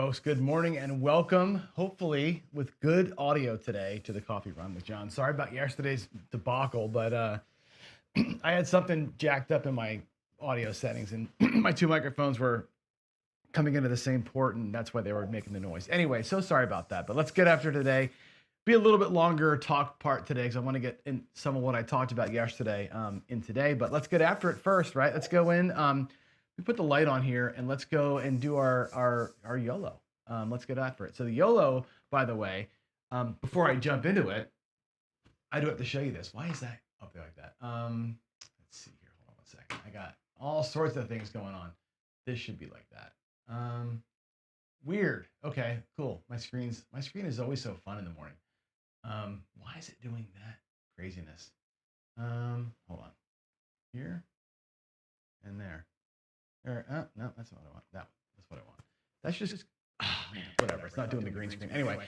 folks. Good morning and welcome, hopefully with good audio today, to the Coffee Run with John. Sorry about yesterday's debacle, but I had something jacked up in my audio settings and my two microphones were coming into the same port, and that's why they were making the noise. Anyway, so sorry about that, but let's get after today. Be a little bit longer talk part today because I want to get in some of what I talked about yesterday in today, but let's get after it first, right? Let's go in. We put the light on here and let's go and do our YOLO. Let's get after it. So the YOLO, by the way, before I jump into it, I do have to show you this. Why is that up there like that? Let's see here. Hold on one second. I got all sorts of things going on. This should be like that. Weird. Okay, cool. My screen is always so fun in the morning. Why is it doing that craziness? Hold on. Here and there. No, that's not what I want. That's what I want. That's just whatever. It's not doing the green screen. Anyway,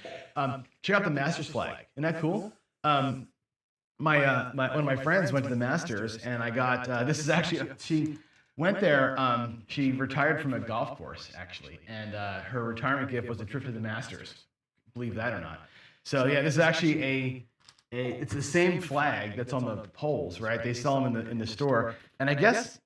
check out the Masters flag. Isn't that cool? One of my friends went to the Masters, and I got this is actually she went there. She retired from a golf course actually, and her retirement gift was a trip to the Masters. Believe that or not. So yeah, this is actually it's the same flag that's on the poles, right? They sell them in the store, and I guess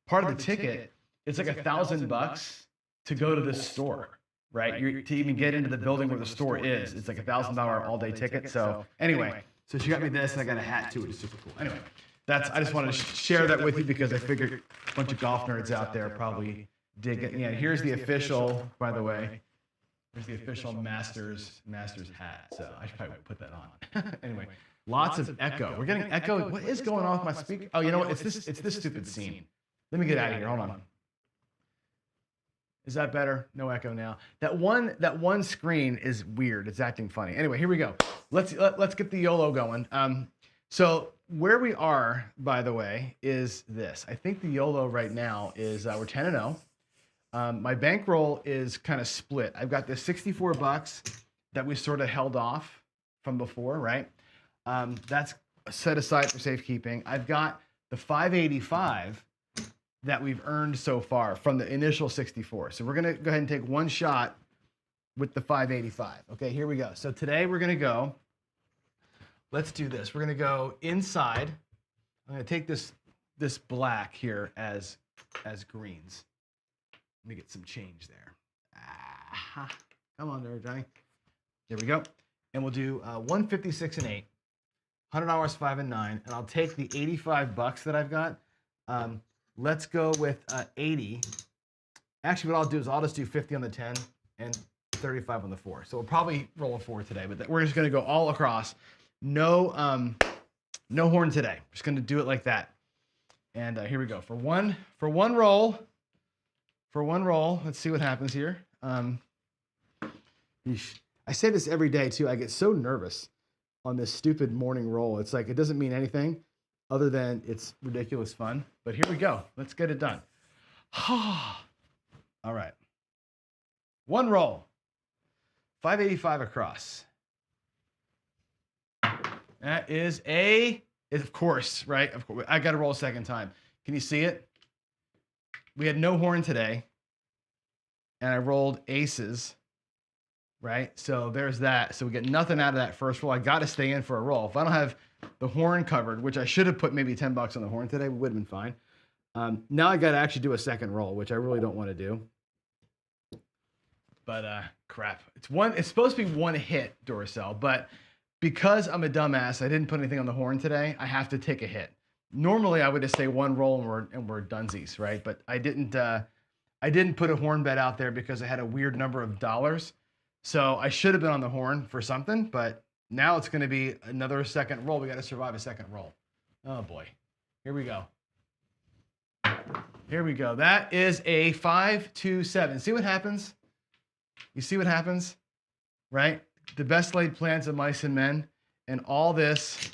part of the ticket, it's like $1,000 to go to this store, right? To even get into the building where the store is, it's like $1,000 all-day ticket. So anyway, so she got me this, and I got a hat too, which is super cool. Anyway, I just wanted to share that with you because I figured a bunch of golf nerds out there probably dig it. Yeah, here's the official, by the way. Here's the official Masters hat. So I should probably put that on. Anyway, lots of echo. We're getting echo. What is going on with my speaker? Oh, you know what? It's this stupid scene. Let me get out of here. Hold on. Is that better? No echo now. That one screen is weird. It's acting funny. Anyway, here we go. Let's get the YOLO going. So where we are, by the way, is this. I think the YOLO right now is we're 10-0. My bankroll is kind of split. I've got the $64 that we sort of held off from before, right? That's set aside for safekeeping. I've got the $585 that we've earned so far from the initial 64. So we're gonna go ahead and take one shot with the $585. Okay, here we go. So today we're gonna go, let's do this. We're gonna go inside. I'm gonna take this black here as greens. Let me get some change there. Come on there, Johnny. There we go. And we'll do 156 and 8, $100 5 and 9, and I'll take the $85 that I've got. Let's go with 80. Actually, what I'll do is I'll just do 50 on the 10 and 35 on the 4. So we'll probably roll a 4 today, but we're just going to go all across. No horn today. We're just going to do it like that. And here we go. For one roll. Let's see what happens here. I say this every day too. I get so nervous on this stupid morning roll. It's like it doesn't mean anything other than it's ridiculous fun. But here we go. Let's get it done. All right. One roll. 585 across. That is of course, right? Of course. I got to roll a second time. Can you see it? We had no horn today. And I rolled aces. Right? So there's that. So we get nothing out of that first roll. I got to stay in for a roll. If I don't have the horn covered, which I should have put maybe $10 on the horn today, would have been fine. Now I got to actually do a second roll, which I really don't want to do. But crap. It's supposed to be one hit, Duracell, but because I'm a dumbass, I didn't put anything on the horn today. I have to take a hit. Normally I would just say one roll and we're dunsies, right? But I didn't put a horn bet out there because I had a weird number of dollars. So I should have been on the horn for something, but now it's going to be another second roll. We got to survive a second roll. Oh boy. Here we go. Here we go. That is a 5-2-7. See what happens? You see what happens? Right? The best laid plans of mice and men, and all this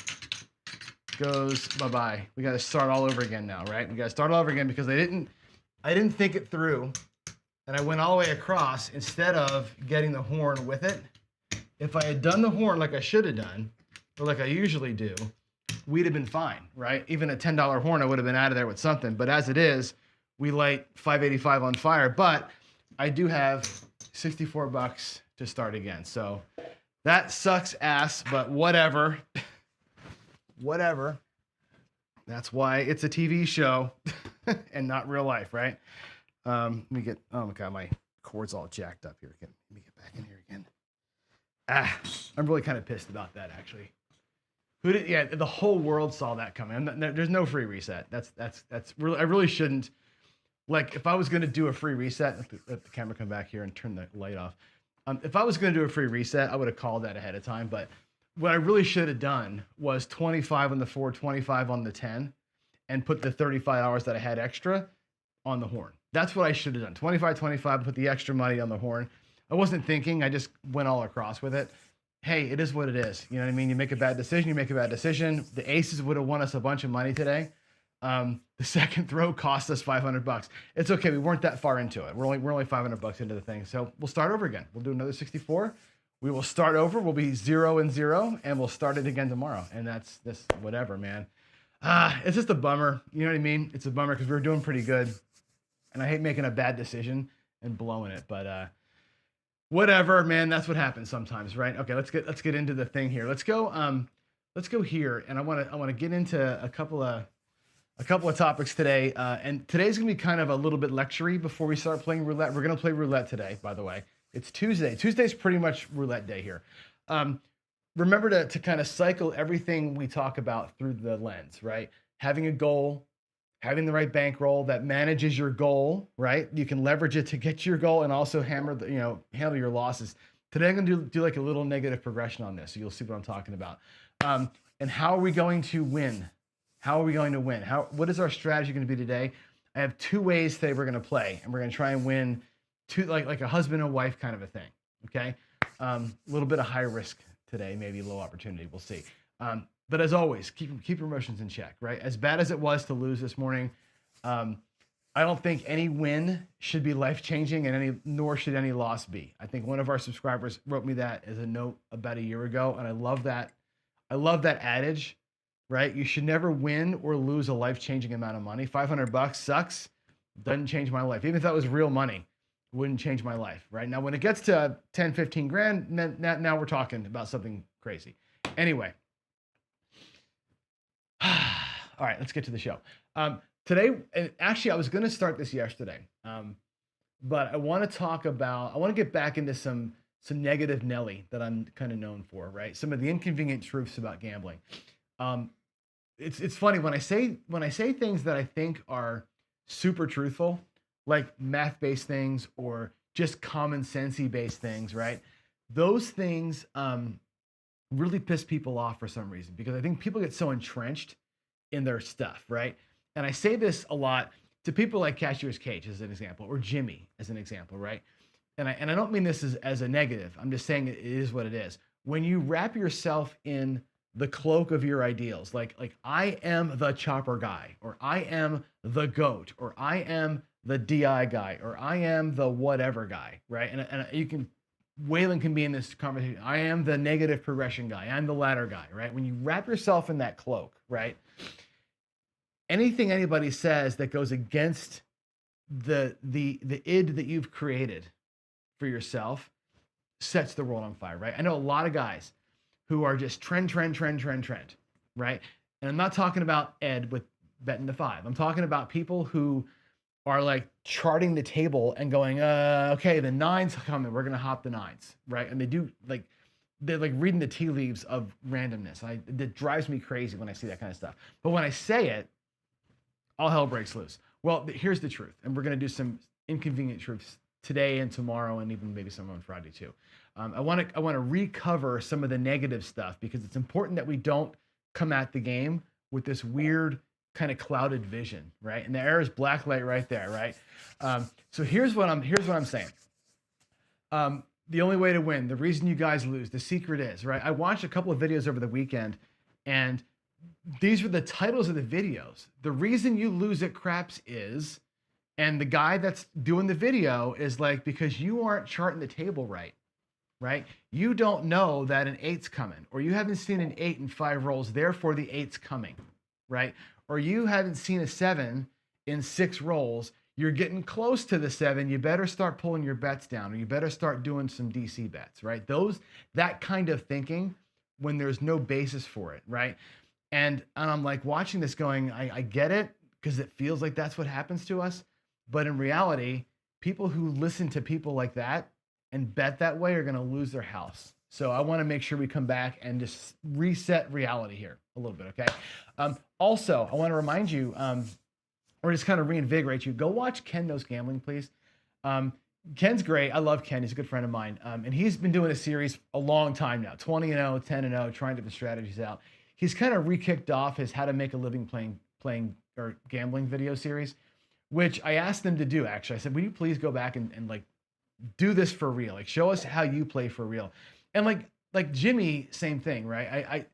goes bye-bye. We got to start all over again now, right? We got to start all over again because I didn't think it through. And I went all the way across instead of getting the horn with it. If I had done the horn like I should have done, or like I usually do, we'd have been fine, right? Even a $10 horn, I would have been out of there with something. But as it is, we light 585 on fire. But I do have 64 bucks to start again. So that sucks ass, but whatever. Whatever. That's why it's a TV show and not real life, right? Let me get, oh my God, my cord's all jacked up here. Let me get back in here again. I'm really kind of pissed about that, actually. Who did? Yeah, the whole world saw that coming. There's no free reset. That's really. I really shouldn't. Like, if I was going to do a free reset, let the camera come back here and turn the light off. If I was going to do a free reset, I would have called that ahead of time. But what I really should have done was 25 on the 4, 25 on the 10, and put the 35 hours that I had extra on the horn. That's what I should have done. 25, 25, put the extra money on the horn. I wasn't thinking. I just went all across with it. Hey, it is what it is. You know what I mean? You make a bad decision, you make a bad decision. The aces would have won us a bunch of money today. The second throw cost us 500 bucks. It's okay. We weren't that far into it. We're only 500 bucks into the thing. So we'll start over again. We'll do another 64. We will start over. We'll be 0-0, and we'll start it again tomorrow. And that's this, whatever, man. It's just a bummer. You know what I mean? It's a bummer because we were doing pretty good. And I hate making a bad decision and blowing it, but whatever, man. That's what happens sometimes, right? Okay, let's get into the thing here. Let's go here, and I want to get into a couple of topics today. And today's gonna be kind of a little bit lecture-y before we start playing roulette. We're gonna play roulette today, by the way. It's Tuesday. Tuesday's pretty much roulette day here. Remember to kind of cycle everything we talk about through the lens, right? Having a goal, having the right bankroll that manages your goal, right? You can leverage it to get your goal and also handle your losses. Today I'm gonna do like a little negative progression on this, so you'll see what I'm talking about. And how are we going to win? How are we going to win? What is our strategy going to be today? I have 2 ways today we're going to play, and we're going to try and win like a husband and wife kind of a thing. Okay, a little bit of high risk today, maybe low opportunity. We'll see. But as always, keep your emotions in check, right? As bad as it was to lose this morning, I don't think any win should be life-changing, and nor should any loss be. I think one of our subscribers wrote me that as a note about a year ago, and I love that. I love that adage, right? You should never win or lose a life-changing amount of money. 500 bucks sucks, doesn't change my life. Even if that was real money, it wouldn't change my life, right? Now, when it gets to 10, 15 grand, now we're talking about something crazy. Anyway. All right, let's get to the show. Today, actually, I was going to start this yesterday, but I want to get back into some negative Nelly that I'm kind of known for, right? Some of the inconvenient truths about gambling. It's funny when I say things that I think are super truthful, like math-based things or just common sensey based things, right? Those things really piss people off for some reason, because I think people get so entrenched in their stuff, right? And I say this a lot to people like Cashier's Cage as an example, or Jimmy as an example, right? And I don't mean this as a negative. I'm just saying it is what it is. When you wrap yourself in the cloak of your ideals, like I am the chopper guy, or I am the goat, or I am the DI guy, or I am the whatever guy, right? And you can, Waylon can be in this conversation. I am the negative progression guy. I'm the ladder guy, right? When you wrap yourself in that cloak, right? Anything anybody says that goes against the id that you've created for yourself sets the world on fire, right? I know a lot of guys who are just trend, right? And I'm not talking about Ed with betting the 5. I'm talking about people who are like charting the table and going, okay, the 9's coming, we're gonna hop the 9s, right? And they're like reading the tea leaves of randomness. It drives me crazy when I see that kind of stuff. But when I say it, all hell breaks loose. Well, here's the truth, and we're gonna do some inconvenient truths today and tomorrow, and even maybe some on Friday too. I want to recover some of the negative stuff, because it's important that we don't come at the game with this weird kind of clouded vision, right? And the air is black light right there, right? So here's what I'm saying. The only way to win, the reason you guys lose, the secret is, right? I watched a couple of videos over the weekend, and these were the titles of the videos. The reason you lose at craps is, and the guy that's doing the video is like, because you aren't charting the table right? You don't know that an 8's coming, or you haven't seen an 8 in 5 rolls, therefore the 8's coming, right? Or you haven't seen a 7 in 6 rolls, you're getting close to the 7, you better start pulling your bets down, or you better start doing some DC bets, right? That kind of thinking when there's no basis for it, right? And I'm like watching this going, I get it, because it feels like that's what happens to us. But in reality, people who listen to people like that and bet that way are going to lose their house. So I want to make sure we come back and just reset reality here a little bit, okay? Also, I want to remind you, or just kind of reinvigorate you, go watch Ken Knows Gambling, please. Ken's great. I love Ken. He's a good friend of mine. And he's been doing a series a long time now, 20-0, 10-0, trying different strategies out. He's kind of re-kicked off his How to Make a Living playing or gambling video series, which I asked them to do, actually. I said, will you please go back and like do this for real? Like, show us how you play for real. And like Jimmy, same thing, right?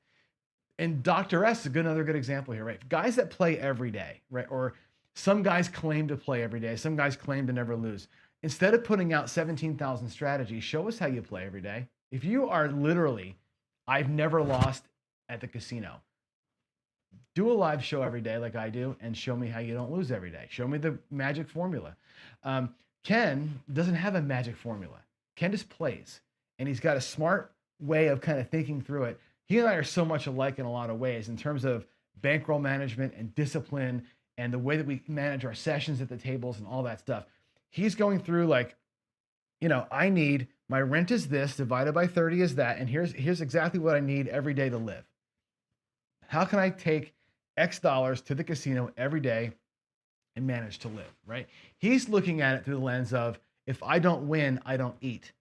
And Dr. S is another good example here, right? Guys that play every day, right? Or some guys claim to play every day. Some guys claim to never lose. Instead of putting out 17,000 strategies, show us how you play every day. If you are literally, I've never lost at the casino, do a live show every day like I do and show me how you don't lose every day. Show me the magic formula. Ken doesn't have a magic formula. Ken just plays, and he's got a smart way of kind of thinking through it. He and I are so much alike in a lot of ways in terms of bankroll management and discipline and the way that we manage our sessions at the tables and all that stuff. He's going through like, I need, my rent is this, divided by 30 is that, and here's exactly what I need every day to live. How can I take X dollars to the casino every day and manage to live, right? He's looking at it through the lens of, if I don't win, I don't eat,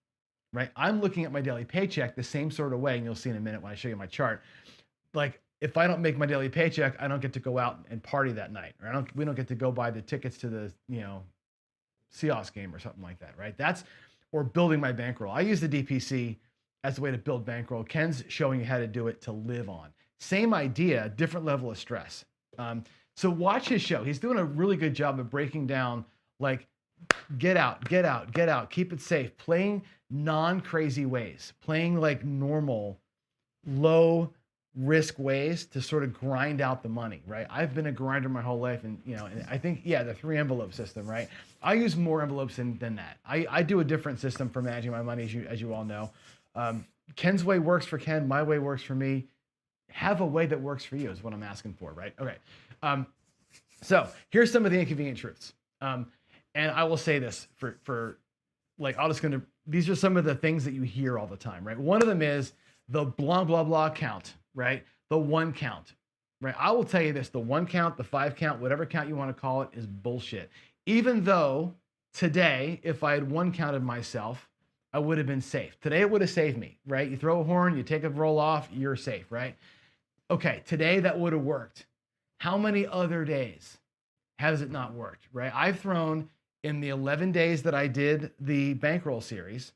right? I'm looking at my daily paycheck the same sort of way, and you'll see in a minute when I show you my chart. Like, if I don't make my daily paycheck, I don't get to go out and party that night, or we don't get to go buy the tickets to the, Seahawks game or something like that, right? Or building my bankroll. I use the DPC as a way to build bankroll. Ken's showing you how to do it to live on. Same idea, different level of stress. So watch his show. He's doing a really good job of breaking down, like, get out, keep it safe, playing non-crazy ways, playing like normal, low risk ways to sort of grind out the money, right? I've been a grinder my whole life, and and I think, the 3 envelope system, right? I use more envelopes than that. I do a different system for managing my money, as you all know. Ken's way works for Ken, my way works for me. Have a way that works for you is what I'm asking for, right? Okay. So here's some of the inconvenient truths. And I will say this for like, these are some of the things that you hear all the time, right? One of them is the blah, blah, blah count, right? The 1 count, right? I will tell you this, the 1 count, the 5 count, whatever count you want to call it, is bullshit. Even though today, if I had 1 counted myself, I would have been safe. Today it would have saved me, right? You throw a horn, you take a roll off, you're safe, right? Okay, today that would have worked. How many other days has it not worked, right? I've thrown, in the 11 days that I did the bankroll series,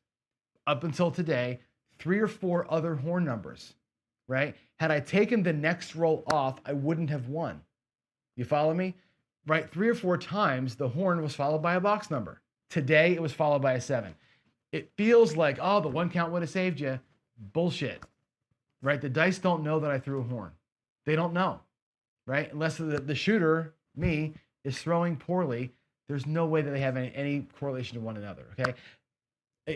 up until today, 3 or 4 other horn numbers, right? Had I taken the next roll off, I wouldn't have won. You follow me? Right? 3 or 4 times, the horn was followed by a box number. Today, it was followed by a 7. It feels like, the 1 count would have saved you. Bullshit, right? The dice don't know that I threw a horn. They don't know, right? Unless the shooter, me, is throwing poorly, there's no way that they have any correlation to one another, okay?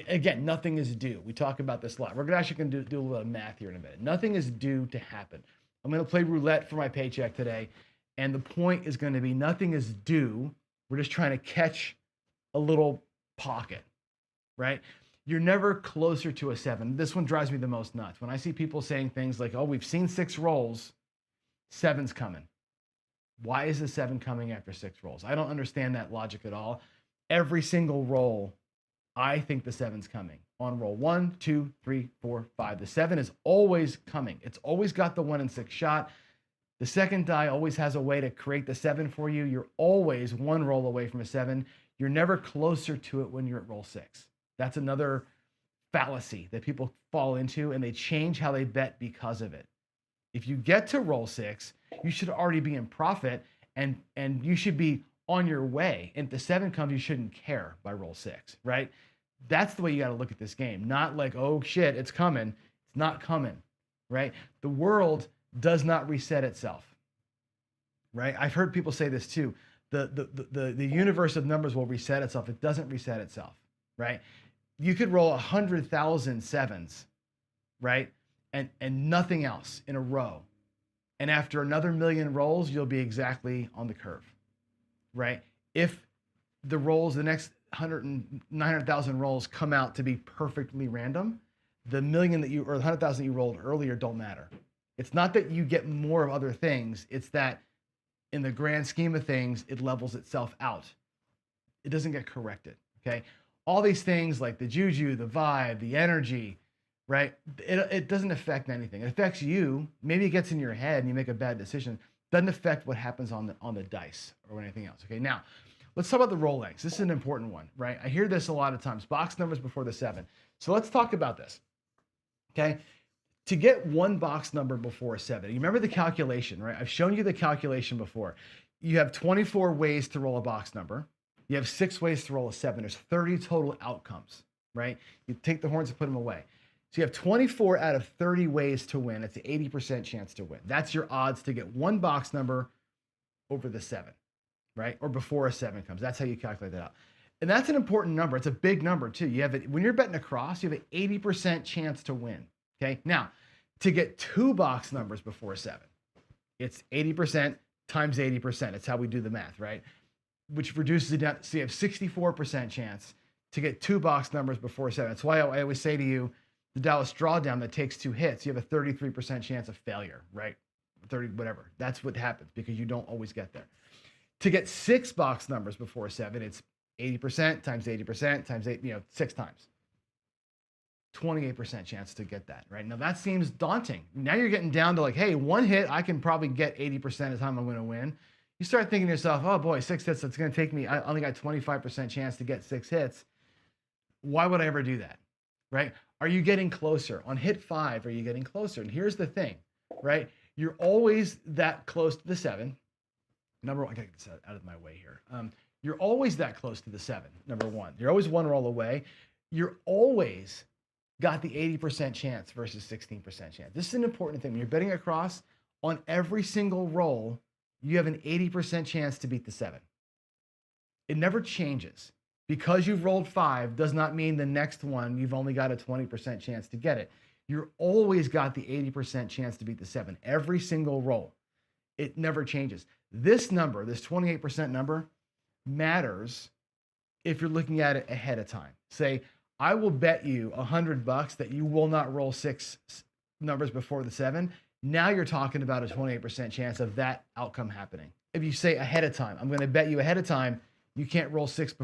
Again, nothing is due. We talk about this a lot. We're actually going to do a little math here in a minute. Nothing is due to happen. I'm going to play roulette for my paycheck today, and the point is going to be nothing is due. We're just trying to catch a little pocket, right? You're never closer to a 7. This one drives me the most nuts. When I see people saying things like, we've seen 6 rolls, 7's coming. Why is the 7 coming after 6 rolls? I don't understand that logic at all. Every single roll, I think the 7's coming. On roll 1, 2, 3, 4, 5. The 7 is always coming. It's always got the 1 in 6 shot. The second die always has a way to create the 7 for you. You're always 1 roll away from a 7. You're never closer to it when you're at roll 6. That's another fallacy that people fall into, and they change how they bet because of it. If you get to roll 6, you should already be in profit, and you should be on your way. And if the 7 comes, you shouldn't care by roll 6, right? That's the way you got to look at this game. Not like, oh shit, it's coming. It's not coming, right? The world does not reset itself, right? I've heard people say this too. the universe of numbers will reset itself. It doesn't reset itself, right? You could roll 100,000 sevens, right? And nothing else in a row. And after another million rolls, you'll be exactly on the curve, right? If the rolls, the next 900,000 rolls come out to be perfectly random, the million that you, or the 100,000 that you rolled earlier don't matter. It's not that you get more of other things. It's that in the grand scheme of things, it levels itself out. It doesn't get corrected, okay? All these things like the juju, the vibe, the energy, right? It doesn't affect anything. It affects you. Maybe it gets in your head and you make a bad decision. Doesn't affect what happens on the dice or anything else, okay? Now, let's talk about the roll lengths. This is an important one, right? I hear this a lot of times, box numbers before the 7. So let's talk about this, okay? To get one box number before a 7, you remember the calculation, right? I've shown you the calculation before. You have 24 ways to roll a box number. You have 6 ways to roll a 7. There's 30 total outcomes, right? You take the horns and put them away. So you have 24 out of 30 ways to win. It's an 80% chance to win. That's your odds to get one box number over the 7, right? Or before a 7 comes. That's how you calculate that out. And that's an important number. It's a big number too. You have it when you're betting across, you have an 80% chance to win. Okay. Now, to get 2 box numbers before a 7, it's 80% times 80%. It's how we do the math, right? Which reduces it down. So you have 64% chance to get 2 box numbers before a 7. That's why I always say to you, the Dallas drawdown that takes 2 hits, you have a 33% chance of failure, right? 30, whatever. That's what happens because you don't always get there. To get 6 box numbers before a 7, it's 80% times 80% times 8, 6 times. 28% chance to get that, right? Now that seems daunting. Now you're getting down to like, hey, 1 hit, I can probably get 80% of the time I'm going to win. You start thinking to yourself, oh boy, 6 hits, that's going to take me, I only got 25% chance to get 6 hits. Why would I ever do that, right? Are you getting closer? On hit 5, are you getting closer? And here's the thing, right? You're always that close to the 7. Number one, I gotta get this out of my way here. You're always that close to the 7, number one. You're always 1 roll away. You're always got the 80% chance versus 16% chance. This is an important thing. When you're betting across, on every single roll, you have an 80% chance to beat the 7. It never changes. Because you've rolled 5 does not mean the next one, you've only got a 20% chance to get it. You're always got the 80% chance to beat the 7. Every single roll. It never changes. This number, this 28% number, matters if you're looking at it ahead of time. Say, I will bet you $100 that you will not roll 6 numbers before the 7. Now you're talking about a 28% chance of that outcome happening. If you say ahead of time, I'm going to bet you ahead of time, you can't roll 6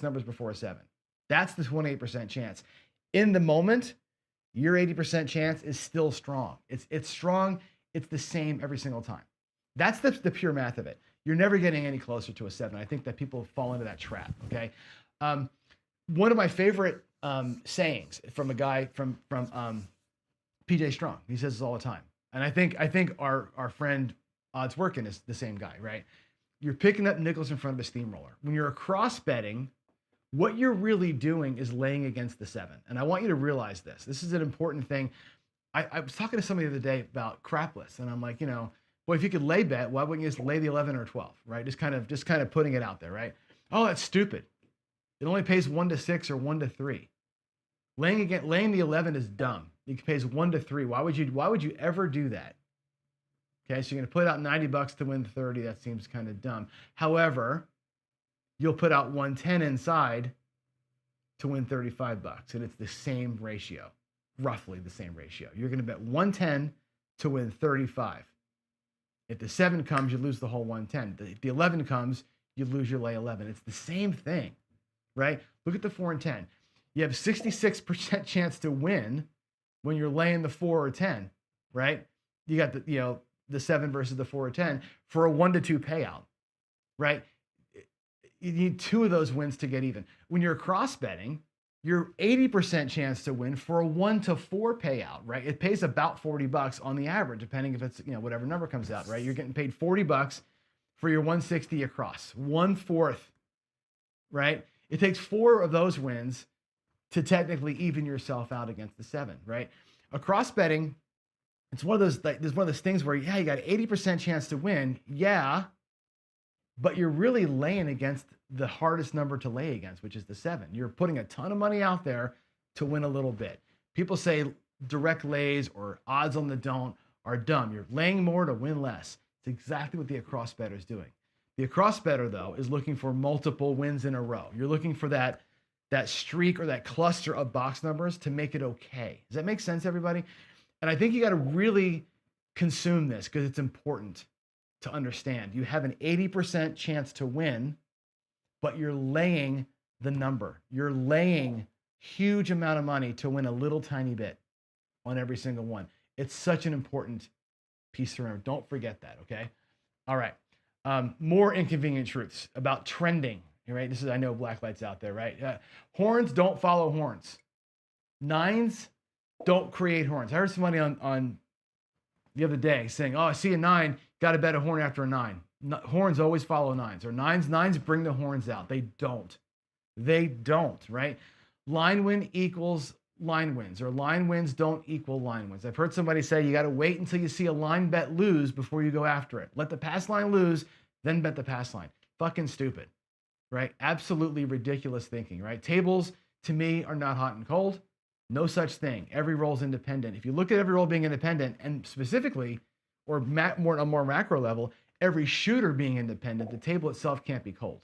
numbers before a 7. That's the 28% chance. In the moment, your 80% chance is still strong. It's strong. It's the same every single time. That's the pure math of it. You're never getting any closer to a 7. I think that people fall into that trap. Okay. One of my favorite sayings from a guy from PJ Strong. He says this all the time, and I think our friend Odds Working is the same guy, right? You're picking up nickels in front of a steamroller. When you're cross betting, what you're really doing is laying against the 7. And I want you to realize this. This is an important thing. I was talking to somebody the other day about crapless, and I'm like, boy, if you could lay bet, why wouldn't you just lay the 11 or 12, right? Just kind of putting it out there, right? Oh, that's stupid. It only pays 1 to 6 or 1 to 3. Laying the 11 is dumb. It pays 1 to 3. Why would you ever do that? Okay, so you're going to put out $90 to win 30. That seems kind of dumb. However, you'll put out 110 inside to win $35, and it's the same ratio, roughly the same ratio. You're going to bet 110 to win 35. If the 7 comes, you lose the whole 110. If the 11 comes, you lose your lay 11. It's the same thing, right? Look at the 4 and 10. You have 66% chance to win when you're laying the 4 or 10, right? You got the 7 versus the 4 or 10 for a 1 to 2 payout, right? You need 2 of those wins to get even. When you're cross betting, you're 80% chance to win for a 1 to 4 payout, right? It pays about $40 on the average, depending if it's, whatever number comes out, right? You're getting paid $40 for your 160 across, 1/4, right? It takes 4 of those wins to technically even yourself out against the 7, right? Across betting, it's one of those things where, yeah, you got an 80% chance to win. Yeah, but you're really laying against the hardest number to lay against, which is the 7. You're putting a ton of money out there to win a little bit. People say direct lays or odds on the don't are dumb. You're laying more to win less. It's exactly what the across better is doing. The across better, though, is looking for multiple wins in a row. You're looking for that streak or that cluster of box numbers to make it okay. Does that make sense, everybody? And I think you got to really consume this because it's important to understand. You have an 80% chance to win, but you're laying the number. You're laying huge amount of money to win a little tiny bit on every single one. It's such an important piece to remember. Don't forget that, okay? All right. More inconvenient truths about trending, right? This is, I know black lights out there, right? Horns don't follow horns. Nines don't create horns. I heard somebody on the other day saying, oh, I see a 9, got to bet a horn after a 9. Horns always follow 9s, or nines bring the horns out. They don't, right? Line win equals line wins, or line wins don't equal line wins. I've heard somebody say you got to wait until you see a line bet lose before you go after it. Let the pass line lose, then bet the pass line. Fucking stupid, right? Absolutely ridiculous thinking, right? Tables, to me, are not hot and cold. No such thing. Every roll is independent. If you look at every roll being independent, and specifically, or on a more macro level, every shooter being independent, the table itself can't be cold,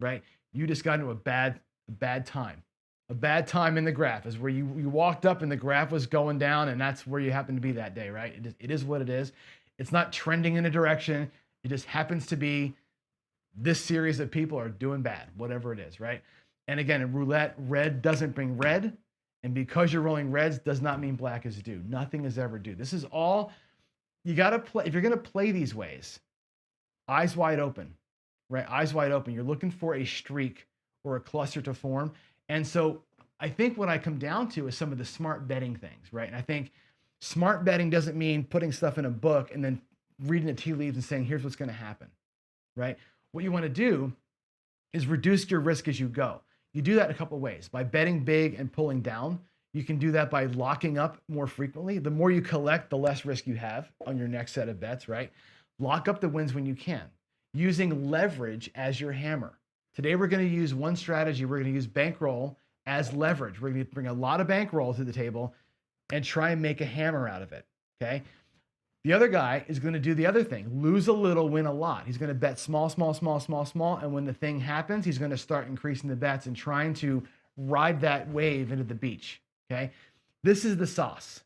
right? You just got into a bad time. A bad time in the graph is where you walked up and the graph was going down, and that's where you happen to be that day, right? It is what it is. It's not trending in a direction. It just happens to be this series of people are doing bad, whatever it is, right? And again, in roulette, red doesn't bring red. And because you're rolling reds does not mean black is due. Nothing is ever due. This is all, you got to play. If you're going to play these ways, eyes wide open, right? Eyes wide open. You're looking for a streak or a cluster to form. And so I think what I come down to is some of the smart betting things, right? And I think smart betting doesn't mean putting stuff in a book and then reading the tea leaves and saying, here's what's going to happen, right? What you want to do is reduce your risk as you go. You do that a couple of ways. By betting big and pulling down, you can do that by locking up more frequently. The more you collect, the less risk you have on your next set of bets, right? Lock up the wins when you can, using leverage as your hammer. Today, we're going to use one strategy. We're going to use bankroll as leverage. We're going to bring a lot of bankroll to the table and try and make a hammer out of it, okay? The other guy is going to do the other thing, lose a little, win a lot. He's going to bet small, and when the thing happens, he's going to start increasing the bets and trying to ride that wave into the beach, okay? This is the sauce,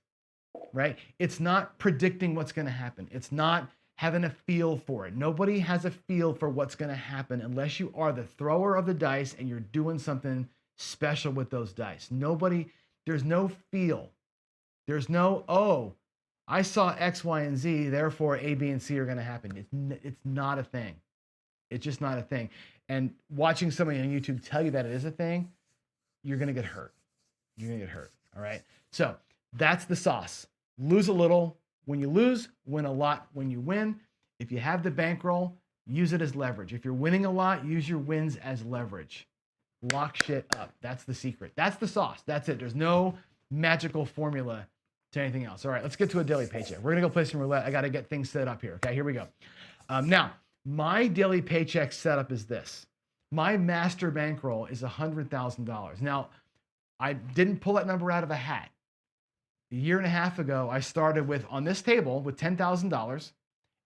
right? It's not predicting what's going to happen. It's not having a feel for it. Nobody has a feel for what's going to happen unless you are the thrower of the dice and you're doing something special with those dice. There's no feel. There's no, oh, I saw X, Y, and Z, therefore A, B, and C are going to happen. It's not a thing. It's just not a thing. And watching somebody on YouTube tell you that it is a thing, you're going to get hurt. You're going to get hurt, all right? So that's the sauce. Lose a little when you lose, win a lot when you win. If you have the bankroll, use it as leverage. If you're winning a lot, use your wins as leverage. Lock shit up. That's the secret. That's the sauce. That's it. There's no magical formula to anything else. All right, let's get to a daily paycheck. We're going to go play some roulette. I got to get things set up here. Okay, here we go. Now, my daily paycheck setup is this. My master bankroll is $100,000. Now, I didn't pull that number out of a hat. A year and a half ago, I started on this table with $10,000,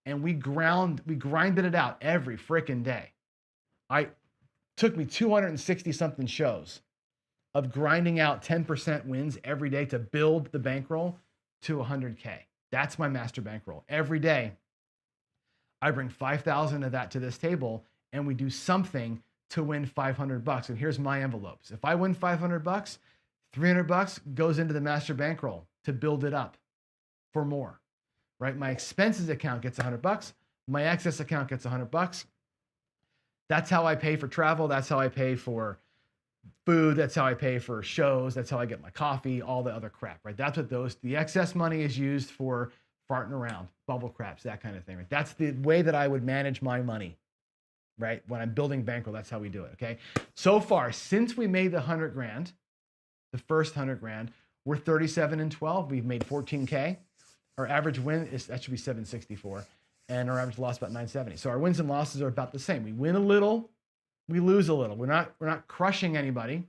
and we grinded it out every freaking day. Took me 260 something shows of grinding out 10% wins every day to build the bankroll to 100K. That's my master bankroll. Every day, I bring 5,000 of that to this table, and we do something to win $500. And here's my envelopes. If I win $500, $300 goes into the master bankroll to build it up for more, right? My expenses account gets $100. My excess account gets $100. That's how I pay for travel. That's how I pay for food. That's how I pay for shows. That's how I get my coffee, all the other crap, right? That's what the excess money is used for farting around, bubble craps, that kind of thing, right? That's the way that I would manage my money, right? When I'm building bankroll, that's how we do it, okay? So far, since we made the 100 grand, the first 100 grand, we're 37 and 12. We've made 14K. Our average win that should be 764. and our average loss about 970. So our wins and losses are about the same. We win a little, we lose a little. We're not crushing anybody,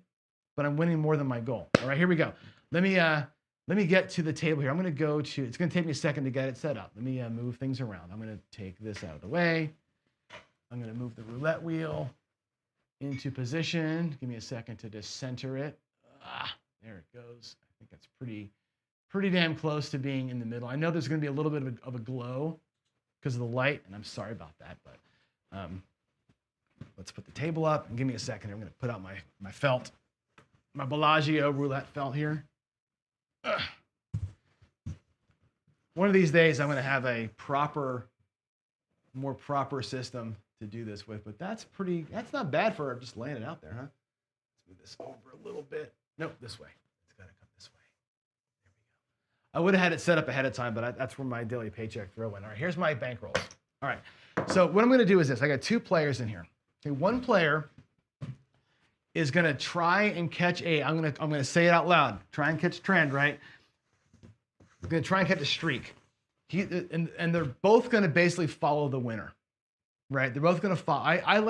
but I'm winning more than my goal. All right, here we go. Let me get to the table here. I'm going to go to, it's going to take me a second to get it set up. Let me move things around. I'm going to take this out of the way. I'm going to move the roulette wheel into position. Give me a second to just center it. There it goes. I think that's pretty damn close to being in the middle. I know there's going to be a little bit of a glow because of the light, and I'm sorry about that, but let's put the table up and give me a second. I'm going to put out my felt, my Bellagio roulette felt here. One of these days, I'm going to have a more proper system to do this with, but that's not bad for just laying it out there, huh? Let's move this over a little bit. Nope, this way. It's got to come this way. There we go. I would have had it set up ahead of time, but that's where my daily paycheck throw in. All right, here's my bankrolls. All right, so what I'm going to do is this. I got two players in here. Okay, one player is going to try and catch I'm going to say it out loud. Try and catch trend, right? I'm going to try and catch a streak. And they're both going to basically follow the winner, right? They're both going to follow. I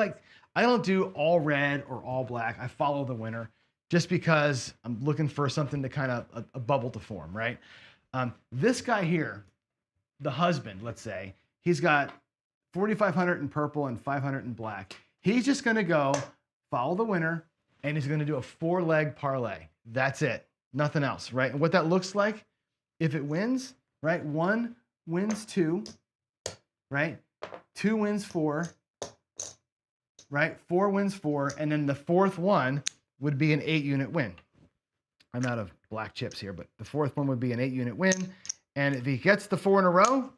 don't do all red or all black. I follow the winner just because I'm looking for something to kind of a bubble to form, right? This guy here, the husband, let's say, he's got 4,500 in purple and 500 in black. He's just going to go follow the winner, and he's going to do a 4-leg parlay. That's it. Nothing else, right? And what that looks like, if it wins, right? 1 wins 2, right? 2 wins 4, right? 4 wins 4, and then the fourth one would be an 8-unit win. I'm out of black chips here, but the fourth one would be an 8-unit win. And if he gets the 4 in a row,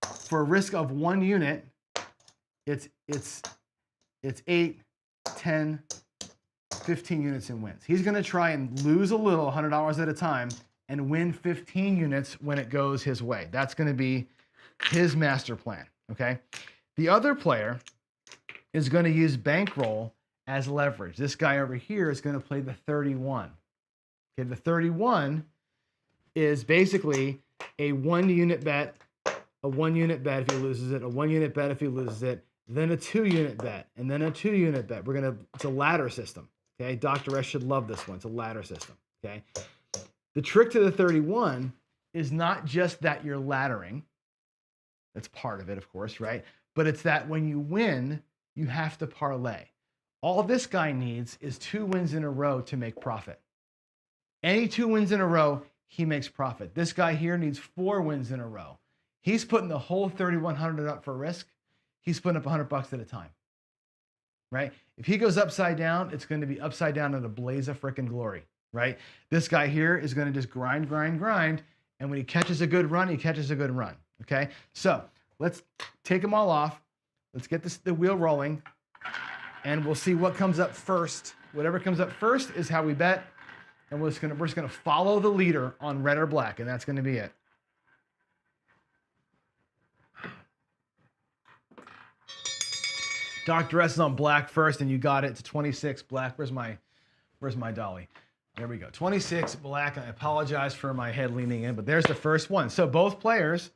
for a risk of 1 unit, it's 8, 10, 15 units in wins. He's going to try and lose a little, $100 at a time, and win 15 units when it goes his way. That's going to be his master plan, okay? The other player is going to use bankroll as leverage. This guy over here is going to play the 31. Okay, the 31 is basically a 1-unit bet, a 1-unit bet if he loses it, a 1-unit bet if he loses it, then a 2-unit bet, and then a 2-unit bet. It's a ladder system, okay? Dr. S should love this one. It's a ladder system, okay? The trick to the 31 is not just that you're laddering. That's part of it, of course, right? But it's that when you win, you have to parlay. All this guy needs is 2 wins in a row to make profit. Any 2 wins in a row, he makes profit. This guy here needs 4 wins in a row. He's putting the whole 3,100 up for risk. He's putting up $100 at a time, right? If he goes upside down, it's going to be upside down in a blaze of frickin' glory, right? This guy here is going to just grind, and when he catches a good run, he catches a good run, okay? So let's take them all off. Let's get the wheel rolling, and we'll see what comes up first. Whatever comes up first is how we bet, and we're just gonna follow the leader on red or black, and that's going to be it. Dr. S is on black first, and you got it to 26 black. Where's my dolly? There we go. 26 black, and I apologize for my head leaning in, but there's the first one. So both players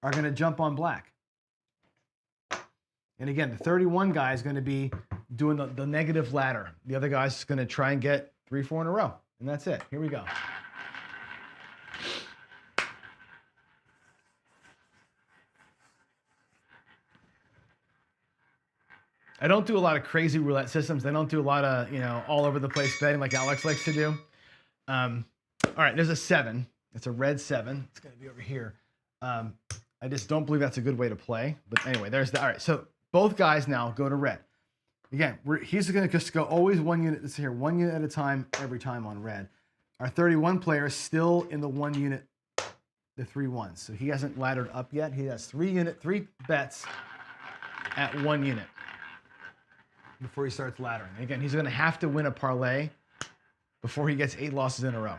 are going to jump on black. And again, the 31 guy is going to be doing the negative ladder. The other guy's going to try and get 3, 4 in a row, and that's it. Here we go. I don't do a lot of crazy roulette systems. I don't do a lot of, all over the place betting like Alex likes to do. All right, there's a 7. It's a red 7. It's going to be over here. I just don't believe that's a good way to play. But anyway, there's all right, so both guys now go to red. Again, he's going to just go always 1 unit. This here, 1 unit at a time, every time on red. Our 31 player is still in the 1 unit, the 3 ones. So he hasn't laddered up yet. He has 3 bets at 1 unit before he starts laddering. Again, he's going to have to win a parlay before he gets 8 losses in a row.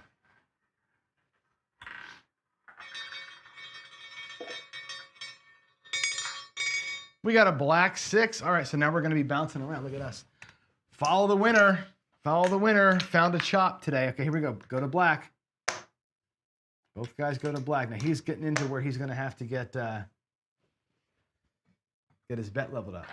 We got a black 6. All right, so now we're going to be bouncing around. Look at us. Follow the winner. Follow the winner. Found a chop today. Okay, here we go. Go to black. Both guys go to black. Now he's getting into where he's going to have to get get his bet leveled up.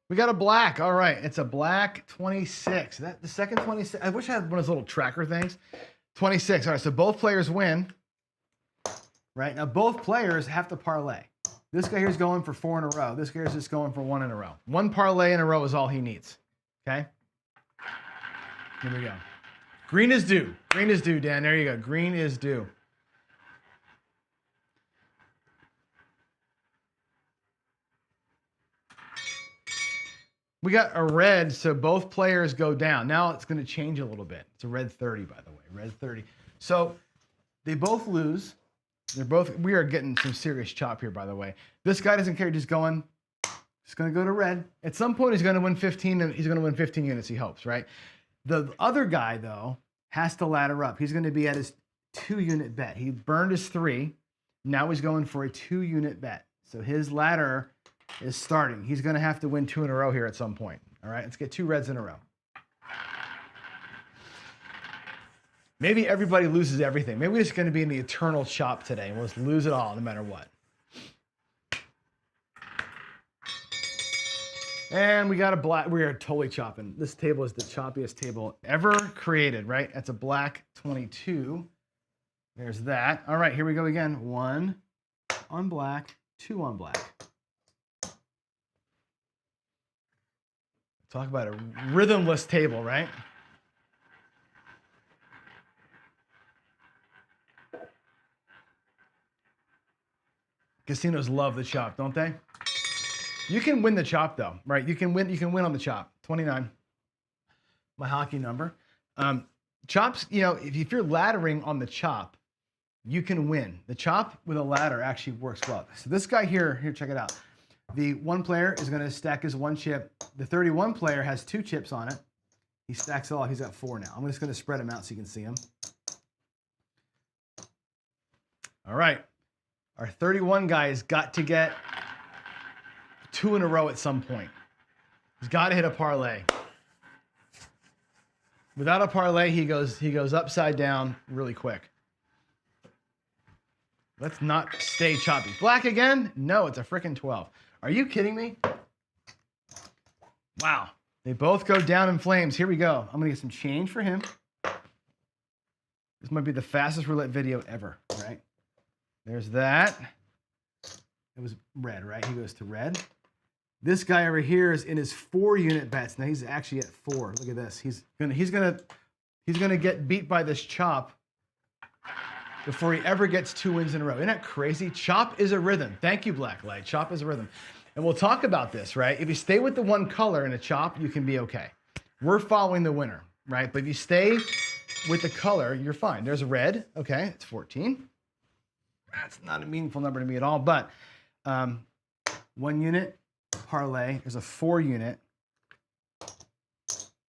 We got a black. All right, it's a black 26. That the second 26. I wish I had one of those little tracker things. 26. All right, so both players win. Right now, both players have to parlay. This guy here's going for 4 in a row. This guy's just going for 1 in a row. 1 parlay in a row is all he needs. Okay. Here we go. Green is due. Green is due, Dan. There you go. Green is due. We got a red, so both players go down. Now it's going to change a little bit. It's a red 30, by the way. Red 30. So they both lose. We are getting some serious chop here, by the way. This guy doesn't care. Just going to go to red. At some point, he's going to win 15, and he's going to win 15 units, he hopes, right? The other guy, though, has to ladder up. He's going to be at his 2-unit bet. He burned his 3. Now he's going for a 2-unit bet. So his ladder is starting. He's going to have to win 2 in a row here at some point. All right, let's get 2 reds in a row. Maybe everybody loses everything. Maybe we're just going to be in the eternal chop today. We'll just lose it all no matter what. And we got a black. We are totally chopping. This table is the choppiest table ever created, right? That's a black 22. There's that. All right, here we go again. 1 on black, 2 on black. Talk about a rhythmless table, right? Casinos love the chop, don't they? You can win the chop though, right? You can win on the chop. 29. My hockey number. Chops, you know, if you're laddering on the chop, you can win. The chop with a ladder actually works well. So this guy here, check it out. The 1 player is going to stack his 1 chip. The 31 player has 2 chips on it. He stacks it all. He's got 4 now. I'm just going to spread them out so you can see them. All right. Our 31 guy has got to get 2 in a row at some point. He's got to hit a parlay. Without a parlay, he goes upside down really quick. Let's not stay choppy. Black again? No, it's a freaking 12. Are you kidding me? Wow. They both go down in flames. Here we go. I'm going to get some change for him. This might be the fastest roulette video ever, right? There's that. It was red, right? He goes to red. This guy over here is in his 4-unit bets. Now he's actually at 4. Look at this. He's gonna get beat by this chop before he ever gets 2 wins in a row. Isn't that crazy? Chop is a rhythm. Thank you, Blacklight. Chop is a rhythm. And we'll talk about this, right? If you stay with the 1 color in a chop, you can be okay. We're following the winner, right? But if you stay with the color, you're fine. There's red. Okay, it's 14. That's not a meaningful number to me at all, but 1 unit parlay. There's a 4-unit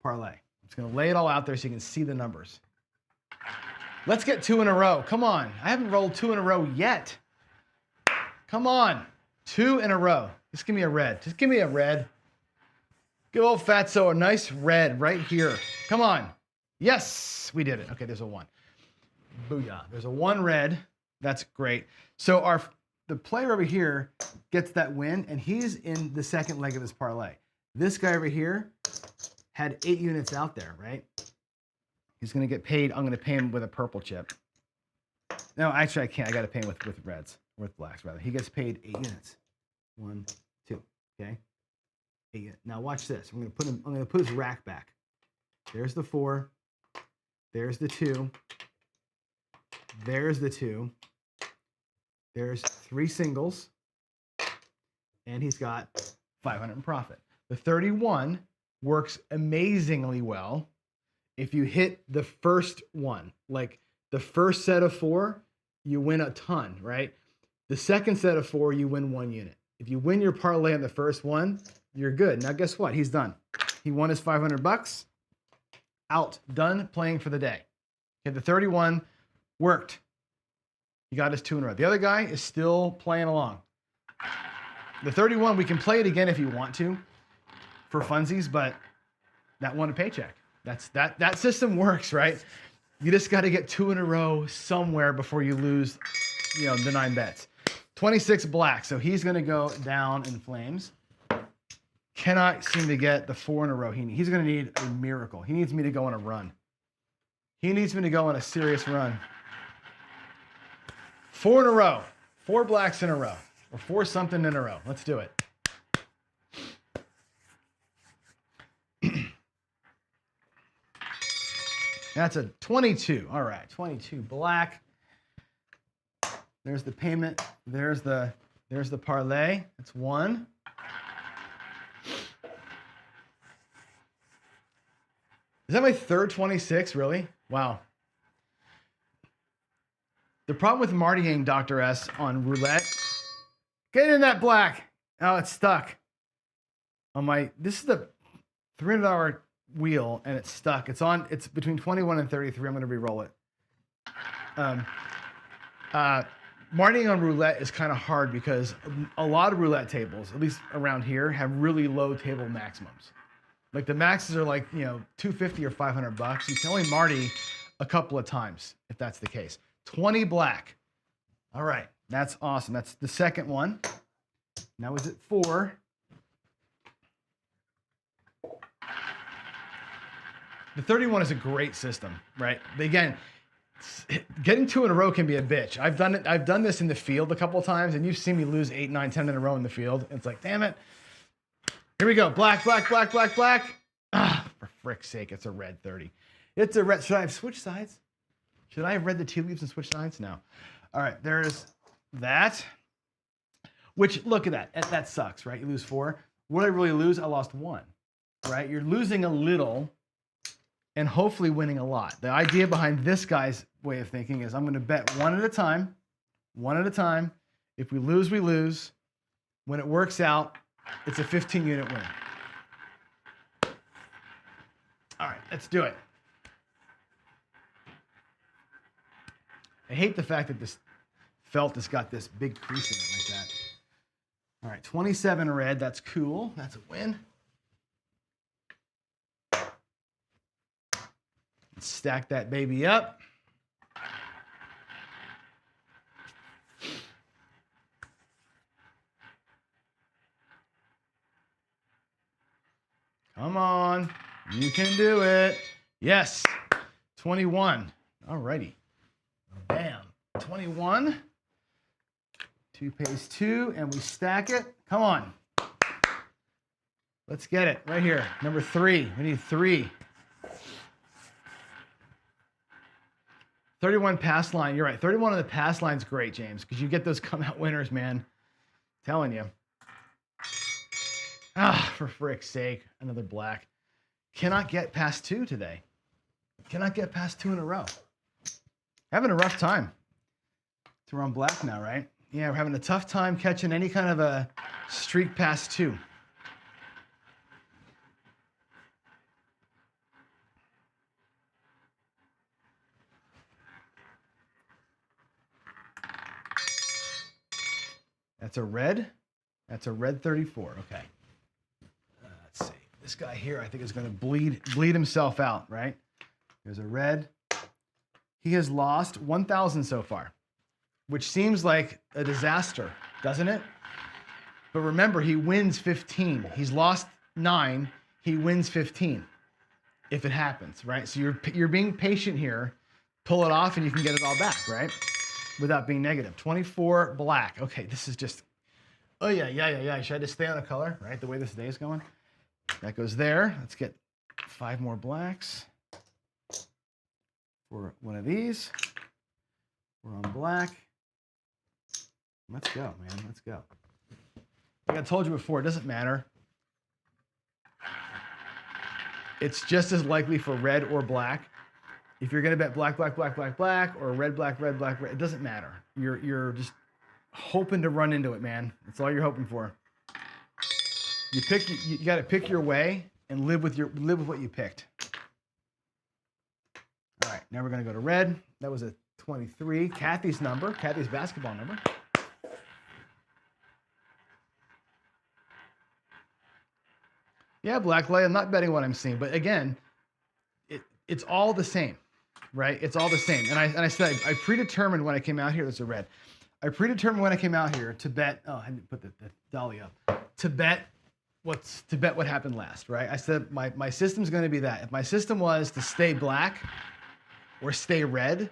parlay. I'm just going to lay it all out there so you can see the numbers. Let's get 2 in a row. Come on. I haven't rolled 2 in a row yet. Come on. 2 in a row. Just give me a red. Just give me a red. Good old Fatso, a nice red right here. Come on. Yes, we did it. Okay, there's a 1. Booyah. There's a 1 red. That's great. So the player over here gets that win, and he's in the second leg of his parlay. This guy over here had 8 units out there, right? He's going to get paid. I'm going to pay him with a purple chip. No, actually, I can't. I got to pay him with reds, with blacks, rather. He gets paid 8 units. 1, 2, okay? 8 units. Now watch this. I'm going to put his rack back. There's the 4. There's the 2. There's the 2. There's 3 singles. And he's got 500 in profit. The 31 works amazingly well if you hit the first one. Like the first set of 4, you win a ton, right? The second set of 4, you win 1 unit. If you win your parlay on the first one, you're good. Now guess what? He's done. He won his 500 bucks. Out. Done playing for the day. Okay, the 31 worked. He got his 2 in a row. The other guy is still playing along. The 31, we can play it again if you want to for funsies, but that won a paycheck. That system works, right? You just got to get 2 in a row somewhere before you lose, the 9 bets. 26 black, so he's going to go down in flames. Cannot seem to get the 4 in a row. He's going to need a miracle. He needs me to go on a run. He needs me to go on a serious run. 4 in a row. 4 blacks in a row. Or 4 something in a row. Let's do it. That's a 22. All right, 22 black. There's the payment. There's the parlay. That's 1. Is that my third 26, really? Wow. The problem with Martying Dr. S on roulette, get in that black. Oh, it's stuck. This is the $300 wheel and it's stuck. It's between 21 and 33. I'm going to re-roll it. Martying on roulette is kind of hard because a lot of roulette tables, at least around here, have really low table maximums. Like the maxes are like, $250 or $500. You can only Marty a couple of times if that's the case. 20 black. All right, that's awesome. That's the second one. Now is it 4? The 31 is a great system, right? Again, getting 2 in a row can be a bitch. I've done this in the field a couple of times, and you've seen me lose 8, 9, 10 in a row in the field. It's like, damn it. Here we go. Black, black, black, black, black. Ah, for frick's sake, it's a red 30. It's a red. Should I have switched sides? Should I have read the tea leaves and switched sides? No. All right, there's that. Which, look at that. That sucks, right? You lose 4. What did I really lose? I lost 1, right? You're losing a little and hopefully winning a lot. The idea behind this guy's way of thinking is I'm going to bet 1 at a time. 1 at a time. If we lose, we lose. When it works out, it's a 15-unit win. All right, let's do it. I hate the fact that this felt has got this big crease in it like that. All right, 27 red, that's cool. That's a win. Let's stack that baby up. Come on, you can do it. Yes, 21. All righty. Bam, 21. 2 pays 2, and we stack it. Come on. Let's get it right here. Number 3. We need 3. 31 pass line. You're right. 31 on the pass line's great, James, because you get those come out winners, man. I'm telling you. Ah, for frick's sake. Another black. Cannot get past 2 today. Cannot get past 2 in a row. Having a rough time. So we're on black now, right? Yeah, we're having a tough time catching any kind of a streak past 2. That's a red. That's a red 34. Okay. Let's see. This guy here, I think, is going to bleed himself out, right? There's a red. He has lost 1,000 so far, which seems like a disaster, doesn't it? But remember, he wins 15. He's lost 9. He wins 15 if it happens, right? So you're being patient here. Pull it off, and you can get it all back, right? Without being negative. 24 black. Okay, this is just, oh yeah. Should I just stay on a color, right? The way this day is going. That goes there. Let's get 5 more blacks for one of these. We're on black. Let's go, man. Let's go. Like I told you before, it doesn't matter. It's just as likely for red or black. If you're going to bet black, black, black, black, black, or red, black, red, black, red, it doesn't matter. You're just hoping to run into it, man. That's all you're hoping for. You got to pick your way and live with what you picked. All right, now we're going to go to red. That was a 23. Kathy's number, Kathy's basketball number. Yeah, blacklight. I'm not betting what I'm seeing, but again, it's all the same, right? It's all the same. And I said I predetermined when I came out here. There's a red. I predetermined when I came out here to bet. Oh, I didn't put the dolly up. To bet what happened last, right? I said my system's going to be that. If my system was to stay black, or stay red,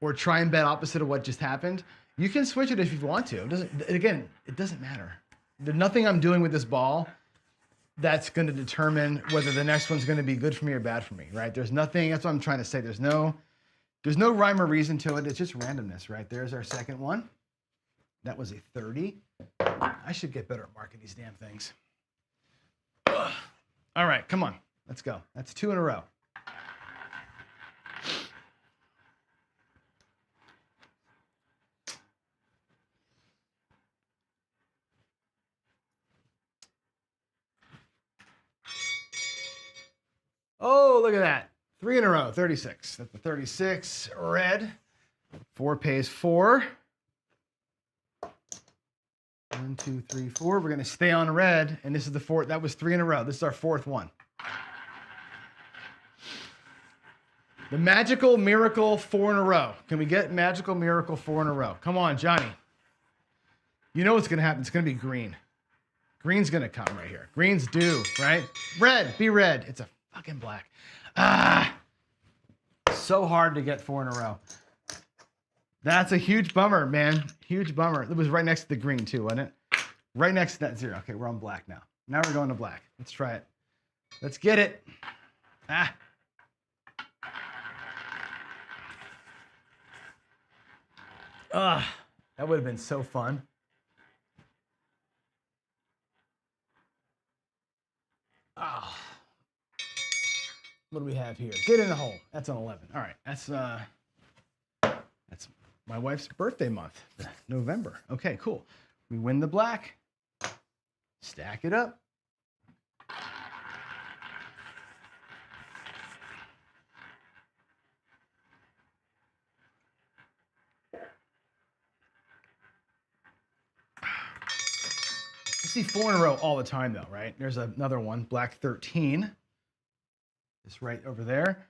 or try and bet opposite of what just happened, you can switch it if you want to. It doesn't matter. There's nothing I'm doing with this ball that's going to determine whether the next one's going to be good for me or bad for me, right? There's nothing, that's what I'm trying to say. There's no rhyme or reason to it. It's just randomness, right? There's our second one. That was a 30. I should get better at marking these damn things. Ugh. All right, come on. Let's go. That's 2 in a row. Oh, look at that. 3 in a row, 36. That's the 36, red. 4 pays 4. 1, 2, 3, 4. We're going to stay on red, and this is the 4th. That was 3 in a row. This is our 4th one. The magical miracle 4 in a row. Can we get magical miracle 4 in a row? Come on, Johnny. You know what's going to happen. It's going to be green. Green's going to come right here. Green's due, right? Red, be red. It's a fucking black. So hard to get 4 in a row. That's a huge bummer, man. Huge bummer. It was right next to the green too, wasn't it? Right next to that 0. Okay, we're on black now. Now we're going to black. Let's try it. Let's get it. That would have been so fun. What do we have here? Get in the hole. That's an 11. All right. That's my wife's birthday month, November. Okay, cool. We win the black. Stack it up. You see 4 in a row all the time though, right? There's another one, black 13. It's right over there.